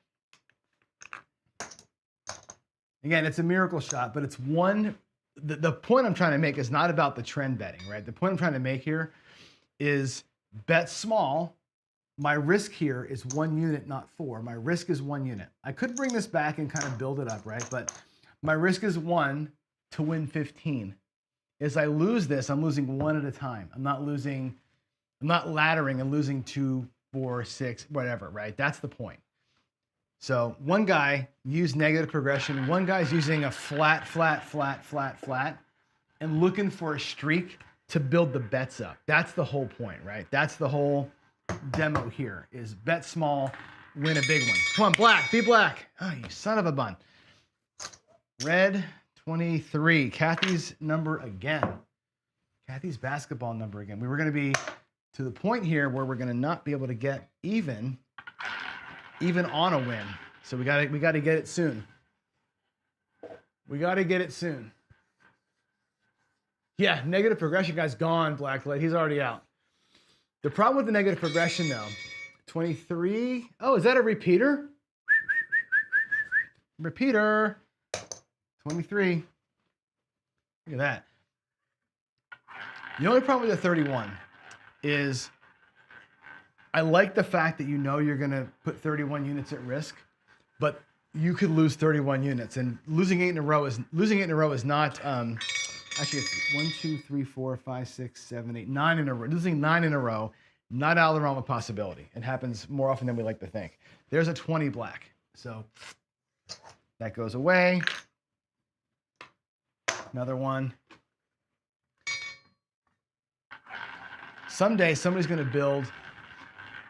Again, it's a miracle shot, but it's one. The point I'm trying to make is not about the trend betting, right? The point I'm trying to make here is bet small. My risk here is 1 unit, not 4. My risk is 1 unit. I could bring this back and kind of build it up, right? But my risk is 1 to win 15. As I lose this, I'm losing 1 at a time. I'm not laddering and losing 2, 4, 6, whatever, right? That's the point. So one guy used negative progression. One guy's using a flat, and looking for a streak to build the bets up. That's the whole point, right? That's the whole demo here is bet small, win a big one. Come on, black, be black. Oh, you son of a bun. Red, 23. Kathy's number again. Kathy's basketball number again. We were going to be to the point here where we're going to not be able to get even on a win. So we got to get it soon. We got to get it soon. Yeah, negative progression guy's gone, Blacklight. He's already out. The problem with the negative progression though, 23. Oh, is that a repeater? Repeater. 23. Look at that. The only problem with the 31 is I like the fact that you know you're going to put 31 units at risk, but you could lose 31 units, and losing 8 in a row is not actually it's 1, 2, 3, 4, 5, 6, 7, 8, 9 in a row. Losing 9 in a row, not out of the realm of possibility. It happens more often than we like to think. There's a 20 black, so that goes away. Another one. Someday somebody's going to build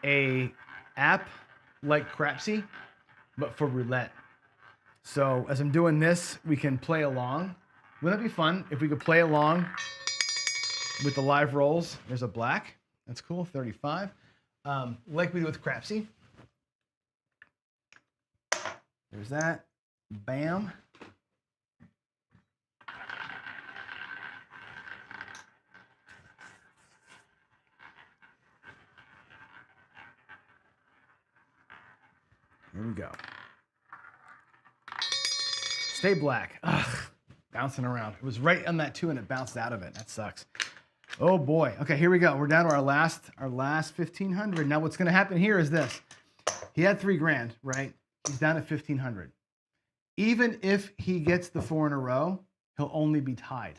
a app like Crapsy, but for roulette. So as I'm doing this, we can play along. Wouldn't that be fun if we could play along with the live rolls? There's a black. That's cool, 35. Like we do with Crapsy. There's that. Bam. Here we go. Stay black. Ugh, bouncing around. It was right on that 2 and it bounced out of it. That sucks. Oh boy. Okay, here we go. We're down to our last 1,500. Now what's going to happen here is this. He had $3,000, right? He's down at 1,500. Even if he gets the 4 in a row, he'll only be tied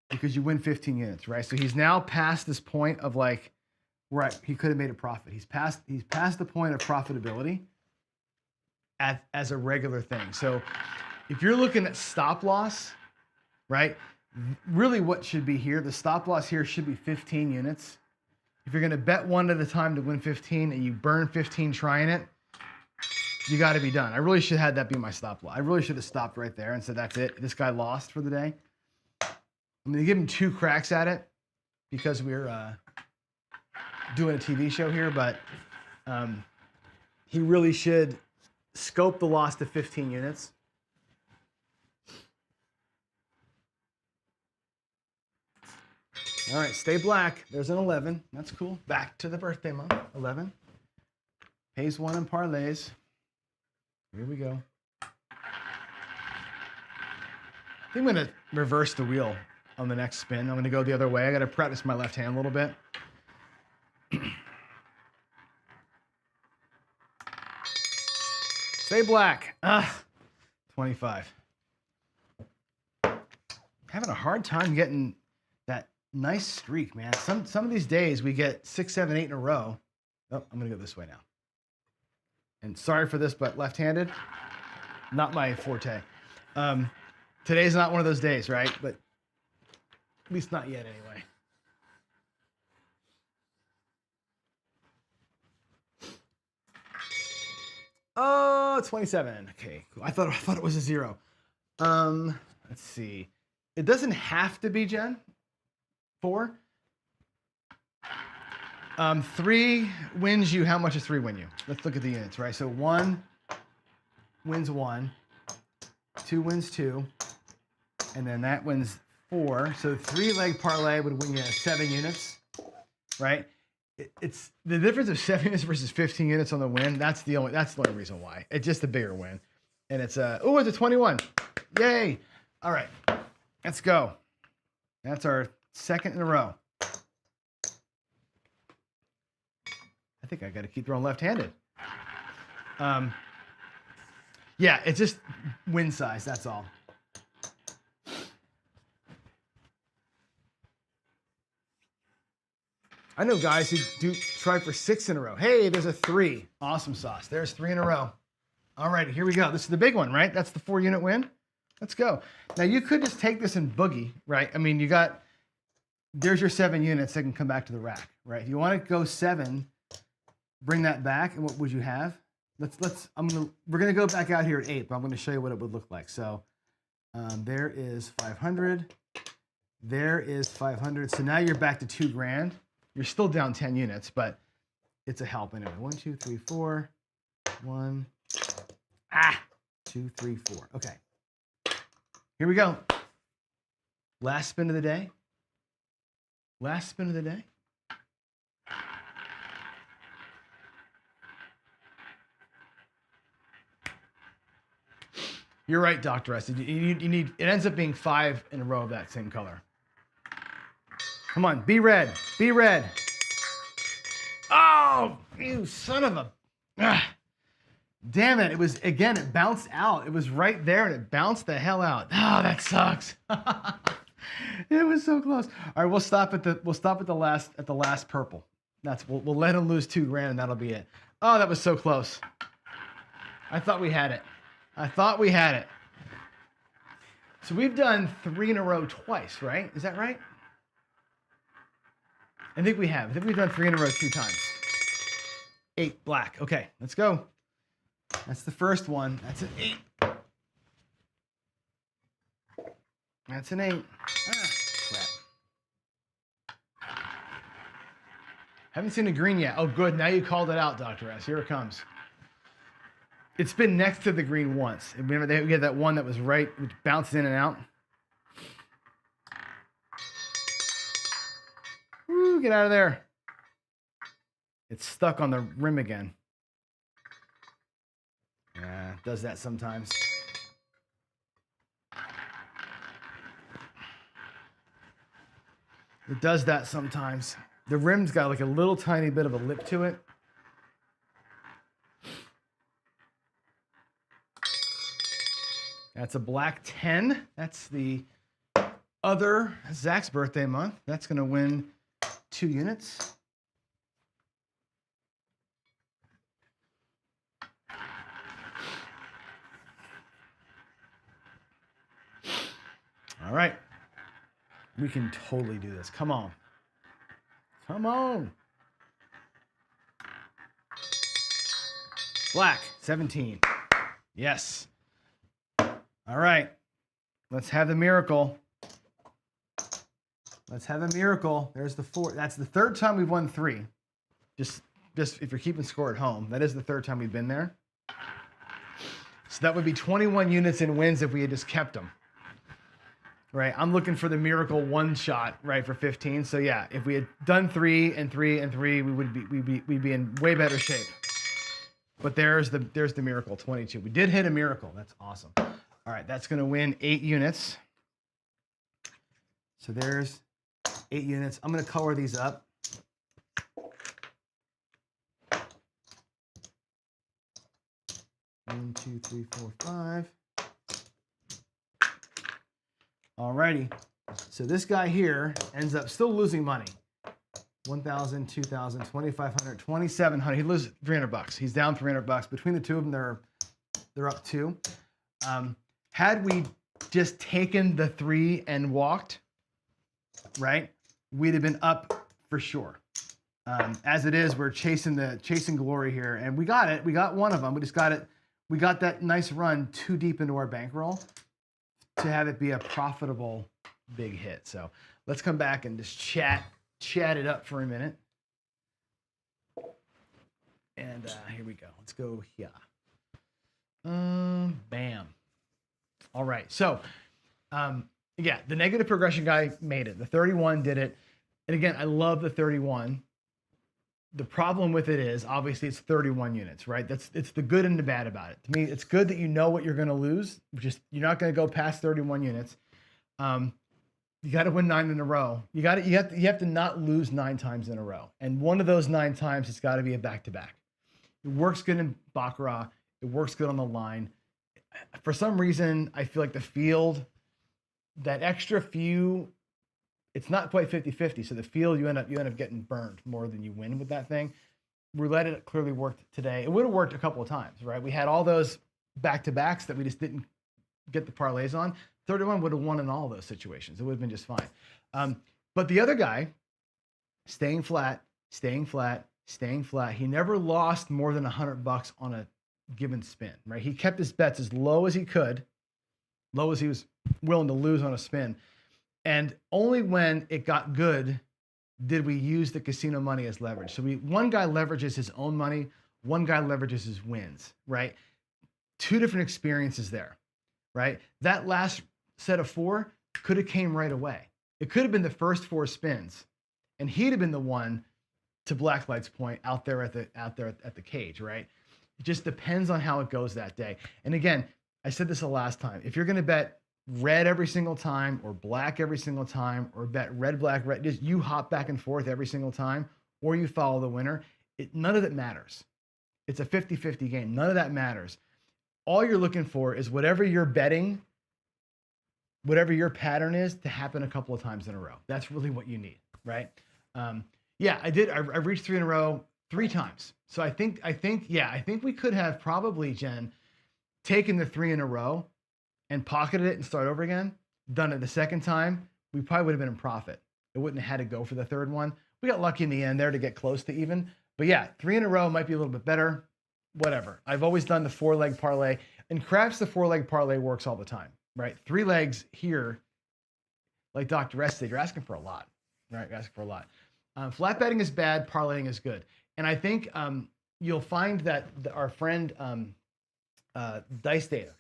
because you win 15 units, right? So he's now past this point of like, right, he could have made a profit. He's past the point of profitability as a regular thing. So if you're looking at stop loss, right? Really what should be here, the stop loss here should be 15 units. If you're going to bet one at a time to win 15 and you burn 15 trying it, you got to be done. I really should have had that be my stop loss. I really should have stopped right there and said, that's it. This guy lost for the day. I'm going to give him 2 cracks at it because we're doing a TV show here, but he really should scope the loss to 15 units. All right, stay black. There's an 11. That's cool. Back to the birthday month. 11. Pays 1 in parlays. Here we go. I think I'm going to reverse the wheel on the next spin. I'm going to go the other way. I got to practice my left hand a little bit. Stay black. 25. Having a hard time getting that nice streak, man. Some of these days we get 6, 7, 8 in a row. Oh, I'm going to go this way now. And sorry for this, but left-handed, not my forte. Today's not one of those days, right? But at least not yet anyway. Oh, 27. Okay, cool. I thought it was a 0. Let's see. It doesn't have to be Jen. 4. 3 wins you. How much does 3 win you? Let's look at the units, right? So 1 wins 1, 2 wins 2, and then that wins 4. So 3-leg parlay would win you 7 units, right? It's the difference of 7 units versus 15 units on the win. That's the only reason why. It's just a bigger win, and it's a 21. Yay! All right, let's go. That's our 2nd in a row. I think I got to keep throwing left-handed. Yeah, it's just win size. That's all. I know guys who do try for 6 in a row. Hey, there's a 3. Awesome sauce. There's 3 in a row. All right, here we go. This is the big one, right? That's the 4-unit win. Let's go. Now you could just take this and boogie, right? I mean, there's your 7 units that can come back to the rack, right? If you want to go 7, bring that back, and what would you have? We're gonna go back out here at 8, but I'm gonna show you what it would look like. So there is 500. There is 500. So now you're back to $2,000. You're still down 10 units, but it's a help anyway. 1, 2, 3, 4. 1, 2, 3, 4. Okay. Here we go. Last spin of the day. Last spin of the day. You're right, Dr. S. You need, it ends up being 5 in a row of that same color. Come on, be red. Be red. Oh, you son of a... Damn it. It was, again, it bounced out. It was right there and it bounced the hell out. Oh, that sucks. It was so close. All right, we'll stop at the last purple. We'll let him lose $2,000 and that'll be it. Oh, that was so close. I thought we had it. So we've done 3 in a row twice, right? Is that right? I think we have. I think we've done 3 in a row 2 times. 8 black. Okay, let's go. That's the first one. That's an 8. That's an 8. Crap. Haven't seen a green yet. Oh, good. Now you called it out, Dr. S. Here it comes. It's been next to the green once. Remember, we had that one that was right, which bounced in and out. Woo, get out of there. It's stuck on the rim again. Yeah, it does that sometimes. It does that sometimes. The rim's got like a little tiny bit of a lip to it. That's a black 10. That's the other Zach's birthday month. That's going to win 2 units. All right. We can totally do this. Come on. Come on. Black, 17. Yes. All right. Let's have the miracle. Let's have a miracle. There's the 4. That's the 3rd time we've won 3. Just if you're keeping score at home, that is the 3rd time we've been there. So that would be 21 units in wins if we had just kept them. Right, I'm looking for the miracle 1 shot, right, for 15. So yeah, if we had done 3 and 3 and 3, we'd be in way better shape. But there's the miracle 22. We did hit a miracle. That's awesome. All right, that's going to win 8 units. So there's 8 units. I'm going to color these up. One, 2, 3, 4, 5. Alrighty, so this guy here ends up still losing money. 1,000, 2,000, 2,500, 2,700. He loses $300. He's down $300. Between the two of them, they're up 2. Had we just taken the 3 and walked, right, we'd have been up for sure. As it is, we're chasing glory here, and we got it. We got one of them. We just got it. We got that nice run too deep into our bankroll to have it be a profitable big hit. So let's come back and just chat it up for a minute. And here we go. Let's go here. Bam. All right. So yeah, the negative progression guy made it. The 31 did it. And again, I love the 31. The problem with it is obviously it's 31 units, right? It's the good and the bad about it. To me, it's good that you know what you're going to lose. You're not going to go past 31 units. You got to win 9 in a row. You have to not lose 9 times in a row. And one of those 9 times, it's got to be a back-to-back. It works good in Baccarat. It works good on the line. For some reason, I feel like the field, that extra few, it's not quite 50-50. So the field, you end up getting burned more than you win with that thing. Roulette, it clearly worked today. It would have worked a couple of times, right? We had all those back-to-backs that we just didn't get the parlays on. 31 would have won in all those situations. It would have been just fine. But the other guy, staying flat. He never lost more than $100 on a given spin, right? He kept his bets as low as he could, low as he was willing to lose on a spin. And only when it got good did we use the casino money as leverage. So one guy leverages his own money, one guy leverages his wins, right? 2 different experiences there, right? That last set of 4 could have came right away. It could have been the first 4 spins, and he'd have been the one to Blacklight's point out there at the cage, right? It just depends on how it goes that day. And again, I said this the last time. If you're going to bet red every single time or black every single time or bet red, black, red, just you hop back and forth every single time or you follow the winner, none of it matters. It's a 50-50 game. None of that matters. All you're looking for is whatever you're betting, whatever your pattern is, to happen a couple of times in a row. That's really what you need, right? Yeah, I did. I reached 3 in a row 3 times. So I think we could have probably, Jen, taken the 3 in a row and pocketed it and start over again. Done it the second time, we probably would have been in profit. It wouldn't have had to go for the 3rd one. We got lucky in the end there to get close to even. But yeah, 3 in a row might be a little bit better. Whatever. I've always done the 4-leg parlay. In craps, the 4-leg parlay works all the time, right? 3 legs here, like Dr. S said, you're asking for a lot, right? You're asking for a lot. Flat betting is bad, parlaying is good. And I think you'll find that our friend Dice Data,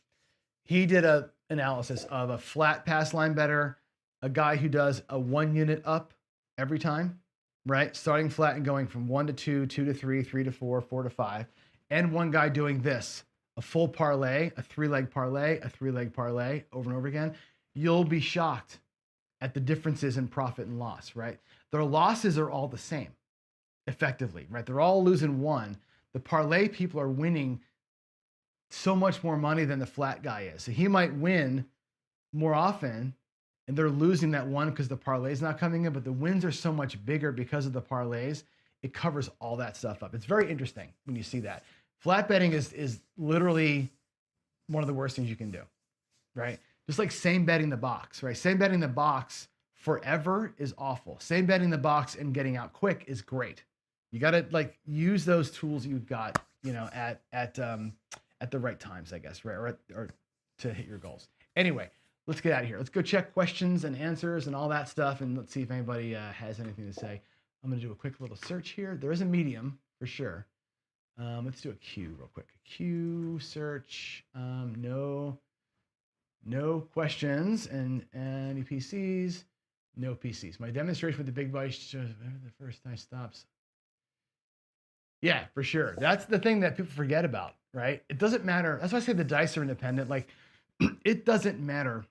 he did a analysis of a flat pass line better, a guy who does a 1 unit up every time, right? Starting flat and going from 1 to 2, 2 to 3, 3 to 4, 4 to 5, and one guy doing this, a full parlay, a 3-leg parlay, a 3-leg parlay over and over again, you'll be shocked at the differences in profit and loss, right? Their losses are all the same, effectively, right? They're all losing one. The parlay people are winning so much more money than the flat guy is. So he might win more often, and they're losing that one because the parlay is not coming in, but the wins are so much bigger because of the parlays. It covers all that stuff up. It's very interesting when you see that. Flat betting is literally one of the worst things you can do, right? Just like same betting the box, right? Same betting the box forever is awful. Same betting the box and getting out quick is great. You got to like use those tools you've got, you know, at the right times, I guess, right? Or to hit your goals. Anyway, let's get out of here. Let's go check questions and answers and all that stuff, and let's see if anybody has anything to say. I'm going to do a quick little search here. There is a Medium for sure. Let's do a Q real quick. A Q search. No questions and any PCs. No PCs. My demonstration with the big dice shows the first dice stops. Yeah, for sure. That's the thing that people forget about, right? It doesn't matter. That's why I say the dice are independent. Like, it doesn't matter.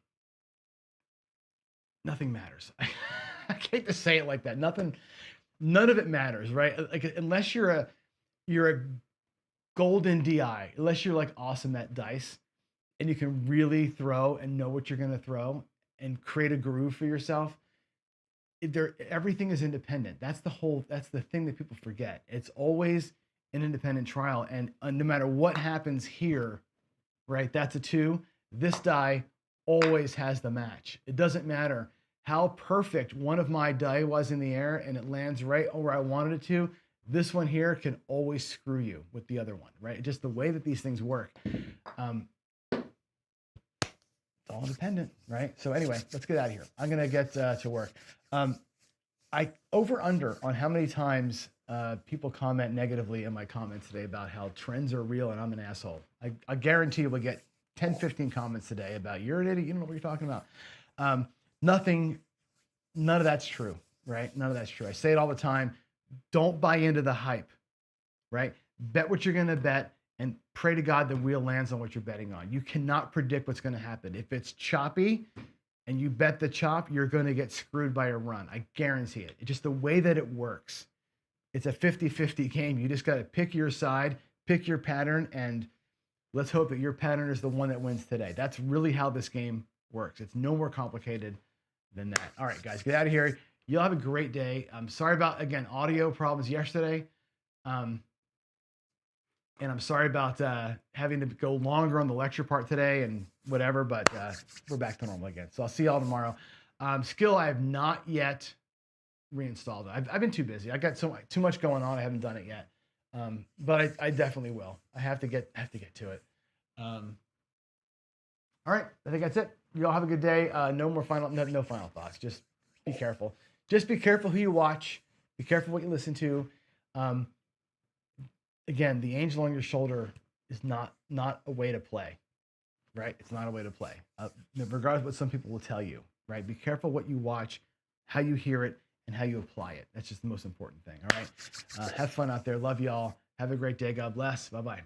Nothing matters. I hate to say it like that. None of it matters, right? Like, unless you're a golden DI, unless you're like awesome at dice and you can really throw and know what you're going to throw and create a groove for yourself, everything is independent. That's the thing that people forget. It's always an independent trial. And no matter what happens here, right? That's a 2. This die always has the match. It doesn't matter how perfect one of my die was in the air and it lands right where I wanted it to. This one here can always screw you with the other one, right? Just the way that these things work. It's all dependent, right? So anyway, let's get out of here. I'm going to get to work. I over-under on how many times people comment negatively in my comments today about how trends are real and I'm an asshole. I guarantee you we'll get 10, 15 comments today about you're an idiot, you don't know what you're talking about. None of that's true, right? None of that's true. I say it all the time. Don't buy into the hype, right? Bet what you're going to bet and pray to God the wheel lands on what you're betting on. You cannot predict what's going to happen. If it's choppy and you bet the chop, you're going to get screwed by a run. I guarantee it. It's just the way that it works. It's a 50-50 game. You just got to pick your side, pick your pattern, and let's hope that your pattern is the one that wins today. That's really how this game works. It's no more complicated than that. All right, guys, get out of here. You'll have a great day. I'm sorry about, again, audio problems yesterday. And I'm sorry about having to go longer on the lecture part today and whatever, but we're back to normal again. So I'll see y'all tomorrow. Skill, I have not yet reinstalled it. I've been too busy. I got too much going on. I haven't done it yet. But I definitely will. I have to get to it. All right, I think that's it. Y'all have a good day. No final thoughts. Just be careful. Just be careful who you watch. Be careful what you listen to. Again, the angel on your shoulder is not a way to play, right? It's not a way to play, regardless of what some people will tell you, right? Be careful what you watch, how you hear it, and how you apply it. That's just the most important thing, all right? Have fun out there. Love y'all. Have a great day. God bless. Bye-bye.